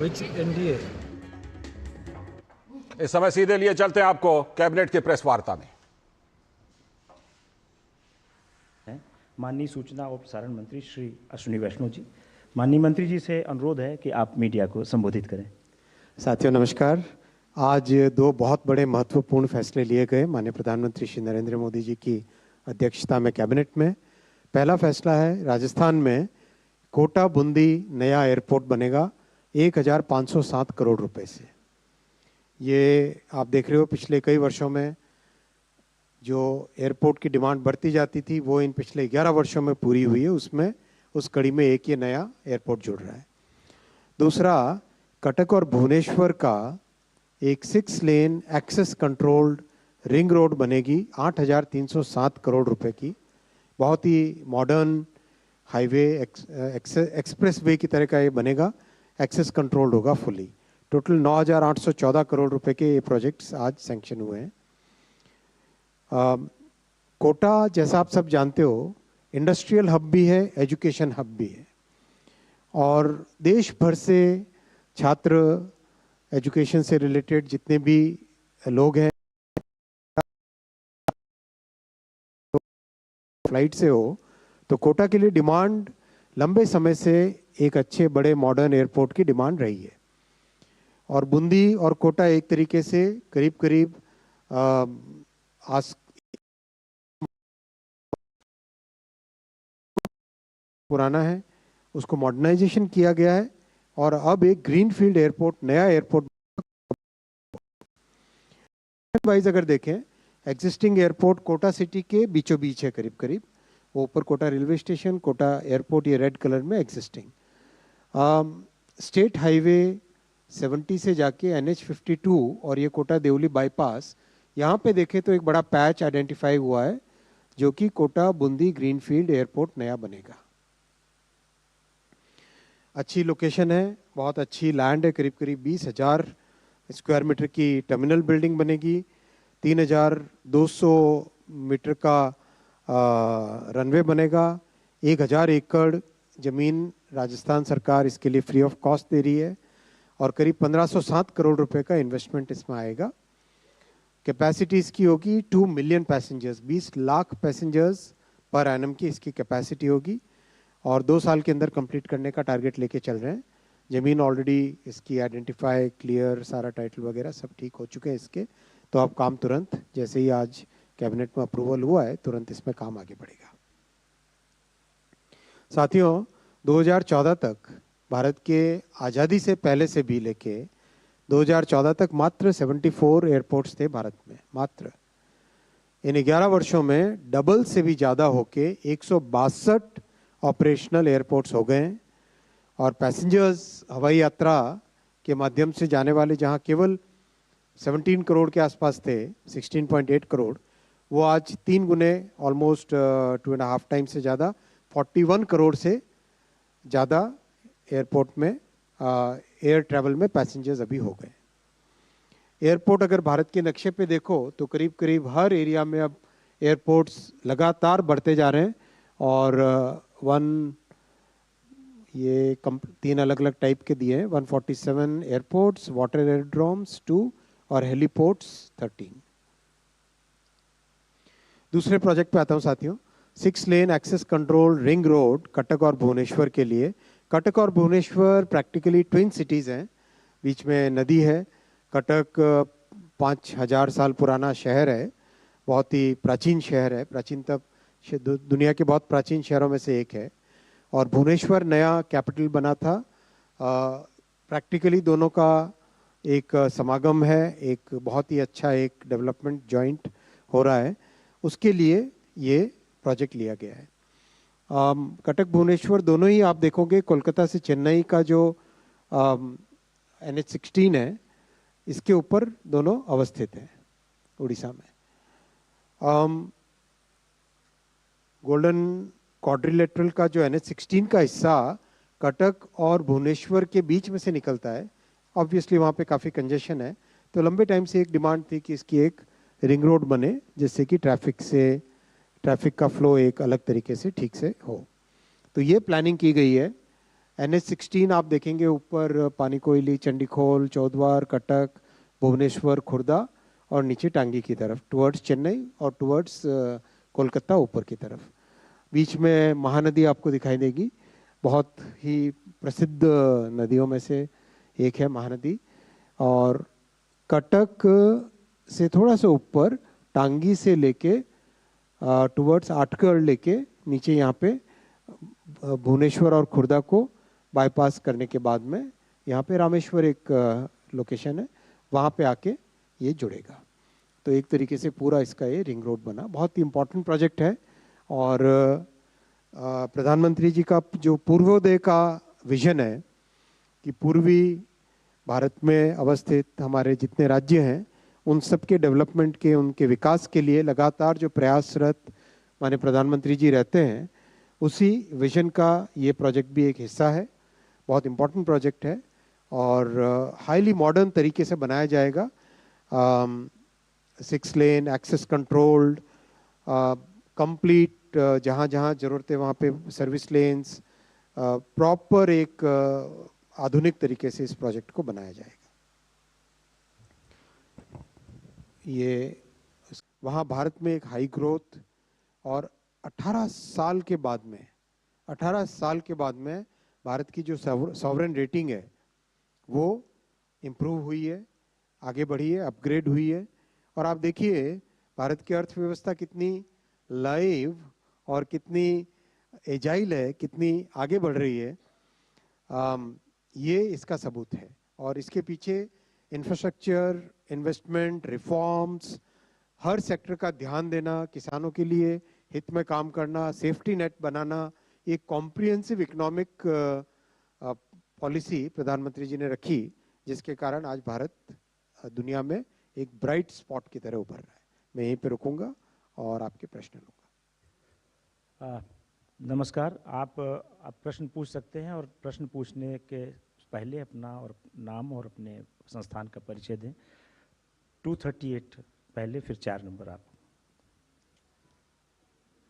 Which NDA? इस समय सीधे लिए चलते हैं आपको कैबिनेट की प्रेस वार्ता में। माननीय सूचना और प्रसारण मंत्री श्री अश्विनी वैष्णव जी, माननीय मंत्री जी से अनुरोध है कि आप मीडिया को संबोधित करें। साथियों नमस्कार। आज दो बहुत बड़े महत्वपूर्ण फैसले लिए गए माननीय प्रधानमंत्री श्री नरेंद्र मोदी जी की अध्यक्षता में कैबिनेट में। पहला फैसला है, राजस्थान में कोटा बूंदी नया एयरपोर्ट बनेगा 1507 करोड़ रुपए से। ये आप देख रहे हो पिछले कई वर्षों में जो एयरपोर्ट की डिमांड बढ़ती जाती थी वो इन पिछले 11 वर्षों में पूरी हुई है। उसमें उस कड़ी में एक ये नया एयरपोर्ट जुड़ रहा है। दूसरा, कटक और भुवनेश्वर का एक 6 lane access controlled ring road बनेगी 8307 करोड़ रुपए की। बहुत ही मॉडर्न हाईवे एक्सप्रेस वे की तरह का ये बनेगा, एक्सेस कंट्रोल्ड होगा फुली। टोटल 9814 करोड़ रुपए के ये प्रोजेक्ट्स आज सैंक्शन हुए हैं। कोटा जैसा आप सब जानते हो इंडस्ट्रियल हब भी है, एजुकेशन हब भी है, और देश भर से छात्र एजुकेशन से रिलेटेड जितने भी लोग हैं फ्लाइट से हो, तो कोटा के लिए डिमांड लंबे समय से एक अच्छे बड़े मॉडर्न एयरपोर्ट की डिमांड रही है। और बूंदी और कोटा एक तरीके से करीब करीब पुराना है, उसको मॉडर्नाइजेशन किया गया है और अब एक ग्रीनफील्ड एयरपोर्ट, नया एयरपोर्ट वाइज अगर देखें, एग्जिस्टिंग एयरपोर्ट कोटा सिटी के बीचों बीच है करीब करीब। वो ऊपर Kota railway station, Kota airport, ये रेड कलर में एग्जिस्टिंग। स्टेट हाईवे 70 से जाके NH52 और ये कोटा देवली बाईपास, यहाँ पे देखें तो एक बड़ा पैच आइडेंटिफाई हुआ है जो कि कोटा बूंदी ग्रीनफील्ड एयरपोर्ट नया बनेगा। अच्छी लोकेशन है, बहुत अच्छी लैंड है, करीब करीब 20,000 स्क्वायर मीटर की टर्मिनल बिल्डिंग बनेगी, 3,200 मीटर का रनवे बनेगा, 1,000 एकड़ जमीन राजस्थान सरकार इसके लिए फ्री ऑफ कॉस्ट दे रही है और करीब 1507 करोड़ रुपए का इन्वेस्टमेंट इसमें आएगा। कैपेसिटी इसकी होगी 2 million passengers, 20 lakh passengers per annum की इसकी कैपेसिटी होगी और 2 साल के अंदर कंप्लीट करने का टारगेट लेके चल रहे हैं। ज़मीन ऑलरेडी इसकी आइडेंटिफाई, क्लियर, सारा टाइटल वगैरह सब ठीक हो चुके हैं इसके। तो अब काम तुरंत, जैसे ही आज कैबिनेट में अप्रूवल हुआ है, तुरंत इसमें काम आगे बढ़ेगा। साथियों, 2014 तक, भारत के आज़ादी से पहले से भी लेके 2014 तक मात्र 74 एयरपोर्ट्स थे भारत में। मात्र इन 11 वर्षों में डबल से भी ज़्यादा होके 162 ऑपरेशनल एयरपोर्ट्स हो गए हैं और पैसेंजर्स हवाई यात्रा के माध्यम से जाने वाले जहां केवल 17 करोड़ के आसपास थे, 16.8 करोड़, वो आज 3 गुने, ऑलमोस्ट 2.5 टाइम से ज़्यादा, 41 करोड़ से ज़्यादा एयरपोर्ट में एयर ट्रैवल में पैसेंजर्स अभी हो गए। एयरपोर्ट अगर भारत के नक्शे पे देखो तो करीब करीब हर एरिया में अब एयरपोर्ट्स लगातार बढ़ते जा रहे हैं और ये 3 अलग अलग टाइप के दिए हैं, 147 एयरपोर्ट्स, वाटर एयरड्रोम्स 2 और हेलीपोर्ट्स 13। दूसरे प्रोजेक्ट पे आता हूं साथियों, 6 lane access control ring road Cuttack और भुवनेश्वर के लिए। कटक और भुवनेश्वर प्रैक्टिकली ट्विन सिटीज़ हैं, बीच में नदी है। कटक 5000 साल पुराना शहर है, बहुत ही प्राचीन शहर है, प्राचीनतम दुनिया के बहुत प्राचीन शहरों में से एक है। और भुवनेश्वर नया कैपिटल बना था। प्रैक्टिकली दोनों का एक समागम है, एक बहुत ही अच्छा एक डेवलपमेंट जॉइंट हो रहा है, उसके लिए ये प्रोजेक्ट लिया गया है। कटक भुवनेश्वर दोनों ही आप देखोगे कोलकाता से चेन्नई का जो NH16 है, इसके ऊपर दोनों अवस्थित हैं उड़ीसा में। गोल्डन क्वाड्रिलेटरल का जो NH16 का हिस्सा कटक और भुवनेश्वर के बीच में से निकलता है। ऑब्वियसली वहाँ पे काफ़ी कंजेशन है, तो लंबे टाइम से एक डिमांड थी कि इसकी एक रिंग रोड बने जिससे कि ट्रैफिक का फ्लो एक अलग तरीके से ठीक से हो। तो ये प्लानिंग की गई है। NH16 आप देखेंगे ऊपर पानीकोयली, चंडीखोल, चौद्वार, कटक, भुवनेश्वर, खुर्दा और नीचे टांगी की तरफ टुवर्ड्स चेन्नई और टुवर्ड्स कोलकाता ऊपर की तरफ। बीच में महानदी आपको दिखाई देगी, बहुत ही प्रसिद्ध नदियों में से एक है महानदी। और कटक से थोड़ा सा ऊपर टांगी से लेके टुवर्ड्स आटगढ़ लेके नीचे यहाँ पे भुवनेश्वर और खुर्दा को बाईपास करने के बाद में यहाँ पे रामेश्वर एक लोकेशन है, वहाँ पे आके ये जुड़ेगा। तो एक तरीके से पूरा इसका ये रिंग रोड बना, बहुत ही इम्पोर्टेंट प्रोजेक्ट है। और प्रधानमंत्री जी का जो पूर्वोदय का विजन है कि पूर्वी भारत में अवस्थित हमारे जितने राज्य हैं उन सब के डेवलपमेंट के, उनके विकास के लिए लगातार जो प्रयासरत माननीय प्रधानमंत्री जी रहते हैं, उसी विजन का ये प्रोजेक्ट भी एक हिस्सा है। बहुत इम्पोर्टेंट प्रोजेक्ट है और हाईली मॉडर्न तरीके से बनाया जाएगा। 6 लेन एक्सेस कंट्रोल्ड, कंप्लीट, जहाँ जहाँ जरूरत है वहाँ पे सर्विस लेन्स, प्रॉपर एक आधुनिक तरीके से इस प्रोजेक्ट को बनाया जाएगा। ये वहाँ भारत में एक हाई ग्रोथ और 18 साल के बाद में भारत की जो सॉवरेन रेटिंग है वो इम्प्रूव हुई है, आगे बढ़ी है, अपग्रेड हुई है। और आप देखिए भारत की अर्थव्यवस्था कितनी लाइव और कितनी एजाइल है, कितनी आगे बढ़ रही है, ये इसका सबूत है। और इसके पीछे इंफ्रास्ट्रक्चर, इन्वेस्टमेंट, रिफॉर्म्स, हर सेक्टर का ध्यान देना, किसानों के लिए हित में काम करना, सेफ्टी नेट बनाना, एक कॉम्प्रिहेंसिव इकोनॉमिक पॉलिसी प्रधानमंत्री जी ने रखी, जिसके कारण आज भारत दुनिया में एक ब्राइट स्पॉट की तरह उभर रहा है। मैं यहीं पे रुकूंगा और आपके प्रश्न लूंगा। नमस्कार, आप प्रश्न पूछ सकते हैं और प्रश्न पूछने के पहले अपना और नाम और अपने संस्थान का परिचय दें। 238 पहले, फिर 4 नंबर आप।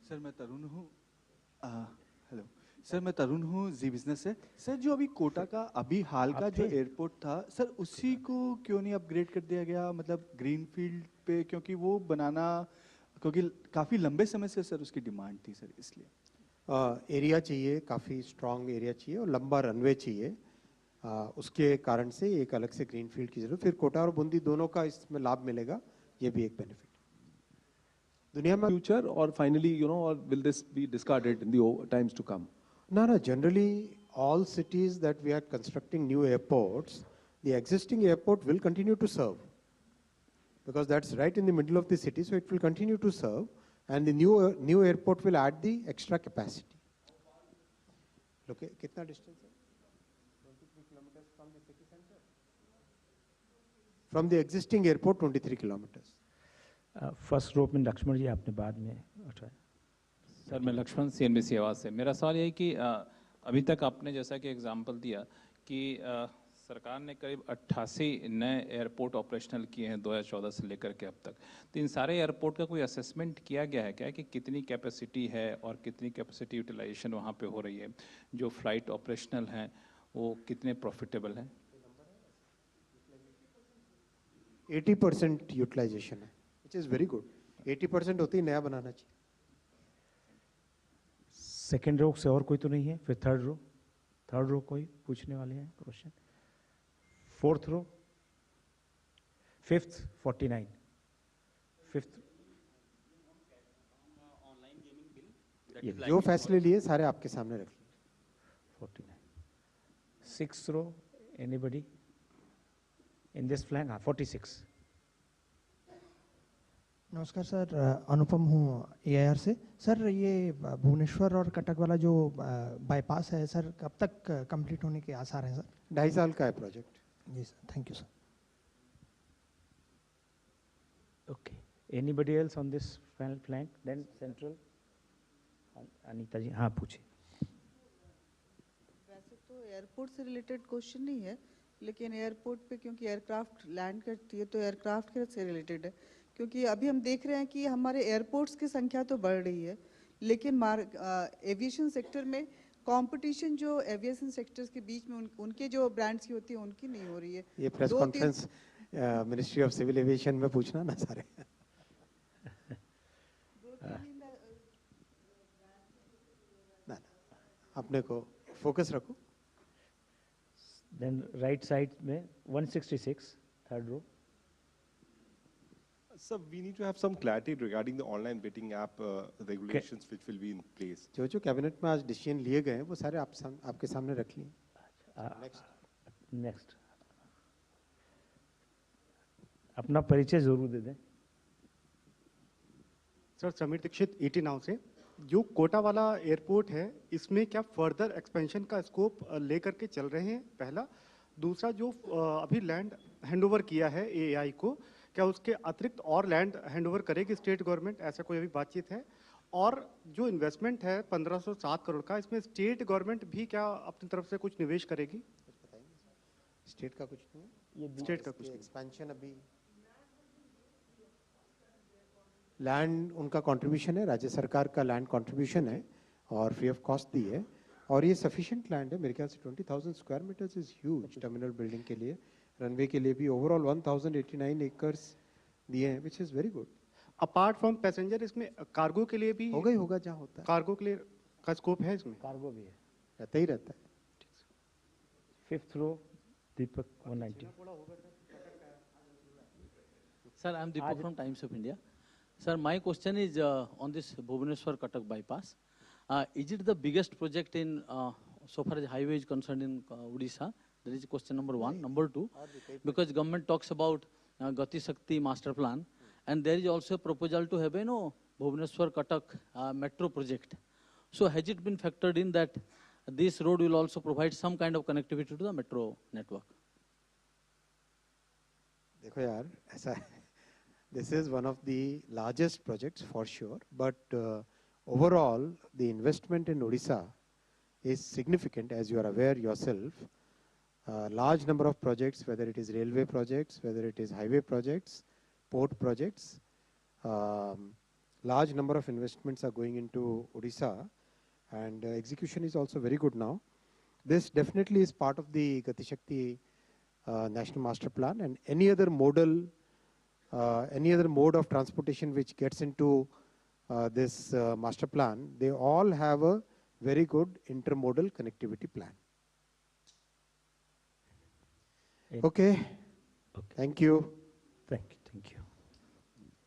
सर मैं तरुण हूँ। हेलो सर, मैं तरुण हूँ जी बिजनेस से। सर जो अभी कोटा का अभी हाल का जो एयरपोर्ट था सर, उसी को क्यों नहीं अपग्रेड कर दिया गया, मतलब ग्रीन फील्ड पे, क्योंकि वो बनाना, क्योंकि काफ़ी लंबे समय से सर उसकी डिमांड थी सर, इसलिए। एरिया चाहिए, काफ़ी स्ट्रॉन्ग एरिया चाहिए और लंबा रनवे चाहिए, उसके कारण से एक अलग से ग्रीन फील्ड की जरूरत। फिर कोटा और बूंदी दोनों का इसमें लाभ मिलेगा, ये भी एक बेनिफिट दुनिया में फ्यूचर। और फाइनली और will this be discarded in the times to come? No, generally all cities that we are constructing new airports, the existing airport will continue to serve because that's right in the middle of the city, so it will continue to serve, and the new airport will add the extra capacity. Look, कितना distance है? 23 kilometers from the city center. From the existing airport, 23 kilometers. First row में लक्ष्मण जी, आपने बाद में उठाया। Sir मैं Lakshman, CNBC आवाज़ से। मेरा सवाल ये है कि अभी तक आपने जैसा कि एग्जांपल दिया कि सरकार ने करीब 88 नए एयरपोर्ट ऑपरेशनल किए हैं 2014 से लेकर के अब तक। तो इन सारे एयरपोर्ट का कोई असेसमेंट किया गया है क्या कि कितनी कैपेसिटी है और कितनी कैपेसिटी यूटिलाइजेशन वहाँ पे हो रही है? जो फ्लाइट ऑपरेशनल हैं वो कितने प्रॉफिटेबल हैं? 80% यूटिलाइजेशन है, विच इज़ वेरी गुड। 80% होती ही नया बनाना चाहिए। सेकेंड रो से और कोई तो नहीं है? फिर थर्ड रो कोई पूछने वाले हैं question? Fourth row, fifth, 49, fifth. जो फैसले लिए सारे आपके सामने रख लिए। 49, six row, anybody in this flank? हाँ, 46। नमस्कार सर, अनुपम हूँ AIR से। सर ये भुवनेश्वर और कटक वाला जो बाईपास है सर, कब तक कंप्लीट होने के आसार हैं सर? 2.5 साल का है प्रोजेक्ट। जी sir, thank you sir. Okay, anybody else on this flank? Then central, Anita ji, हाँ पूछिए। वैसे तो एयरपोर्ट से रिलेटेड क्वेश्चन नहीं है, लेकिन एयरपोर्ट पे क्योंकि एयरक्राफ्ट लैंड करती है तो एयरक्राफ्ट के से रिलेटेड है, क्योंकि अभी हम देख रहे हैं कि हमारे एयरपोर्ट्स की संख्या तो बढ़ रही है, लेकिन एविएशन सेक्टर में कंपटीशन जो एविएशन सेक्टर्स के बीच में उनके जो ब्रांड्स की होती है उनकी नहीं हो रही है। ये press 2-3 conference ministry of civil aviation में पूछना ना सारे। ना अपने को फोकस रखो। Then right side में 166 third row. Sir, we need to have some clarity regarding the online betting app regulations which will be in place. जो कैबिनेट में आज डिसीजन लिए गए हैं वो सारे आपके सामने रख लिए। नेक्स्ट अपना परिचय जरूर दे दें। Sir Sameer Dixit ET Now से। जो कोटा वाला एयरपोर्ट है इसमें क्या फर्दर एक्सपेंशन का स्कोप लेकर के चल रहे हैं, पहला। दूसरा, जो अभी लैंड हैंडओवर किया है एआई को, क्या उसके अतिरिक्त और लैंड हैंडओवर करेगी स्टेट गवर्नमेंट, ऐसा कोई अभी बातचीत है? और जो इन्वेस्टमेंट है 1507 करोड़ का, इसमें स्टेट गवर्नमेंट भी क्या अपनी तरफ से कुछ निवेश करेगी? स्टेट का कुछ नहीं है, ये स्टेट का कुछ नहीं। एक्सपेंशन अभी लैंड उनका कंट्रीब्यूशन है, राज्य सरकार का लैंड कंट्रीब्यूशन है और फ्री ऑफ कॉस्ट दी है, और ये सफिशिएंट लैंड है मेरे ख्याल से। 20,000 square metres is huge terminal building के लिए, रनवे के लिए भी। ओवरऑल 1089 एकर्स दिए हैं, which is very good. Apart from passenger इसमें कार्गो के लिए भी होगा जहाँ होता है, कार्गो के लिए का स्कोप है इसमें? कार्गो भी है, रहता ही रहता है। Fifth row Deepak 190। Sir, I am Deepak from Times of India. Sir, my question is on this Bhubaneswar-Cuttack bypass. Is it the biggest project in, so far as highway is concerned in Odisha? That is question number one. Number two, because government talks about Gati Shakti master plan, and there is also a proposal to have, Bhubaneswar-Cuttack metro project. So has it been factored in that this road will also provide some kind of connectivity to the metro network? देखो यार, ऐसा है, this is one of the largest projects for sure, but overall the investment in Odisha is significant, as you are aware yourself. Large number of projects, whether it is railway projects, whether it is highway projects, port projects, large number of investments are going into Odisha, and execution is also very good now. This definitely is part of the Gati Shakti National Master Plan, and any other mode of transportation which gets into this master plan, they all have a very good intermodal connectivity plan. Okay. Thank you. Thank you.